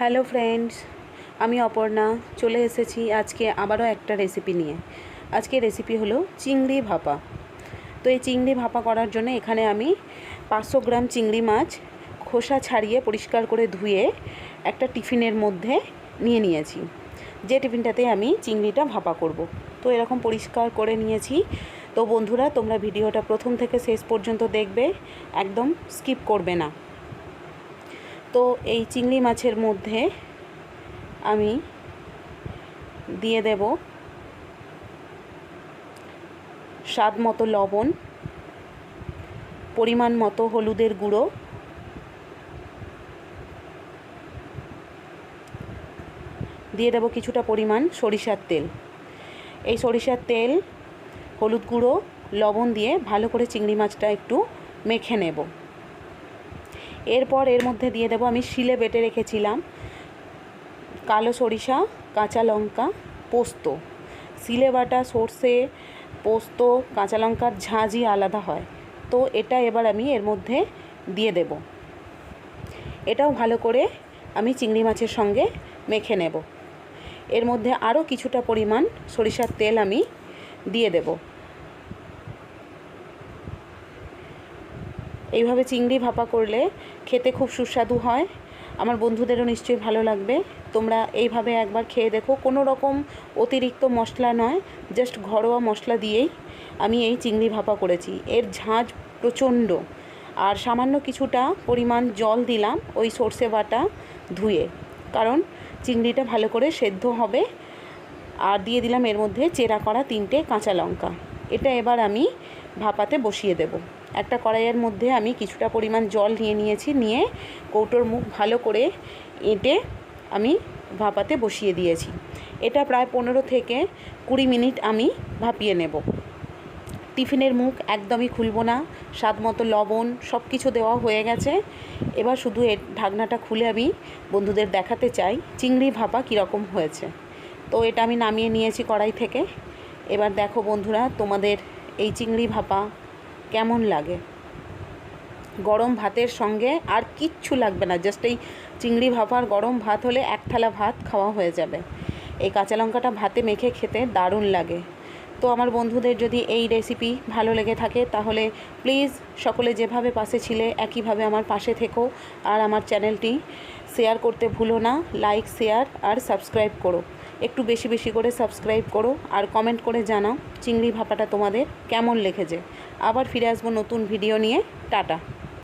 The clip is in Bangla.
হ্যালো ফ্রেন্ডস, আমি অপর্ণা চলে এসেছি আজকে আবারও একটা রেসিপি নিয়ে। আজকে রেসিপি হলো চিংড়ি ভাপা। তো এই চিংড়ি ভাপা করার জন্য এখানে আমি 500 গ্রাম চিংড়ি মাছ খোসা ছাড়িয়ে পরিষ্কার করে ধুয়ে একটা টিফিনের মধ্যে নিয়ে নিয়েছি, যে টিফিনটাতে আমি চিংড়িটা ভাপা করব। তো এরকম পরিষ্কার করে নিয়েছি। তো বন্ধুরা, তোমরা ভিডিওটা প্রথম থেকে শেষ পর্যন্ত দেখবে, একদম স্কিপ করবে না। তো এই চিংড়ি মাছের মধ্যে আমি দিয়ে দেব স্বাদ মতো লবণ, পরিমাণ মতো হলুদের গুঁড়ো, দিয়ে দেব কিছুটা পরিমাণ সরিষার তেল। এই সরিষার তেল, হলুদ গুঁড়ো, লবণ দিয়ে ভালো করে চিংড়ি মাছটা একটু মেখে নেব। এরপর এর মধ্যে দিয়ে দেব আমি শিলে বেটে রেখেছিলাম কালো সরিষা, কাঁচা লঙ্কা, পোস্ত। শিলে বাটা সর্ষে, পোস্ত, কাঁচা লঙ্কার ঝাঁঝই আলাদা হয়। তো এটা এবার আমি এর মধ্যে দিয়ে দেব। এটাও ভালো করে আমি চিংড়ি মাছের সঙ্গে মেখে নেব। এর মধ্যে আরও কিছুটা পরিমাণ সরিষার তেল আমি দিয়ে দেব। এইভাবে চিংড়ি ভাপা করলে খেতে খুব সুস্বাদু হয়। আমার বন্ধুদেরও নিশ্চয়ই ভালো লাগবে। তোমরা এইভাবে একবার খেয়ে দেখো। কোনো রকম অতিরিক্ত মশলা নয়, জাস্ট ঘরোয়া মশলা দিয়েই আমি এই চিংড়ি ভাপা করেছি। এর ঝাঁঝ প্রচণ্ড। আর সামান্য কিছুটা পরিমাণ জল দিলাম ওই সর্ষে বাটা ধুয়ে, কারণ চিংড়িটা ভালো করে সেদ্ধ হবে। আর দিয়ে দিলাম এর মধ্যে চেরা করা 3টে কাঁচা লঙ্কা। এটা এবার আমি ভাপাতে বসিয়ে দেব। একটা কড়াইয়ের মধ্যে আমি কিছুটা পরিমাণ জল নিয়েছি, নিয়ে কৌটোর মুখ ভালো করে এঁটে আমি ভাপাতে বসিয়ে দিয়েছি। এটা প্রায় 15 থেকে 20 মিনিট আমি ভাপিয়ে নেব। টিফিনের মুখ একদমই খুলব না। স্বাদ মতো লবণ সব কিছু দেওয়া হয়ে গেছে। এবার শুধু এর ঢাকনাটা খুলে আমি বন্ধুদের দেখাতে চাই চিংড়ি ভাপা কীরকম হয়েছে। তো এটা আমি নামিয়ে নিয়েছি কড়াই থেকে। এবার দেখো বন্ধুরা, তোমাদের এই চিংড়ি ভাপা কেমন লাগে। গরম ভাতের সঙ্গে আর কিচ্ছু লাগবে না, জাস্ট এই চিংড়ি ভাপার গরম ভাত হলে এক থালা ভাত খাওয়া হয়ে যাবে। এই কাঁচা লঙ্কাটা ভাতে মেখে খেতে দারুণ লাগে। তো আমার বন্ধুদের যদি এই রেসিপি ভালো লেগে থাকে তাহলে প্লিজ সকলে যেভাবে পাশে ছিলে একইভাবে আমার পাশে থেকো। আর আমার চ্যানেলটি শেয়ার করতে ভুলো না। লাইক, শেয়ার আর সাবস্ক্রাইব করো। একটু বেশি বেশি করে সাবস্ক্রাইব করো আর কমেন্ট করে জানাও চিংড়ি ভাপাটা তোমাদের কেমন লেগেছে। আবার ফিরে আসবো নতুন ভিডিও নিয়ে। টাটা।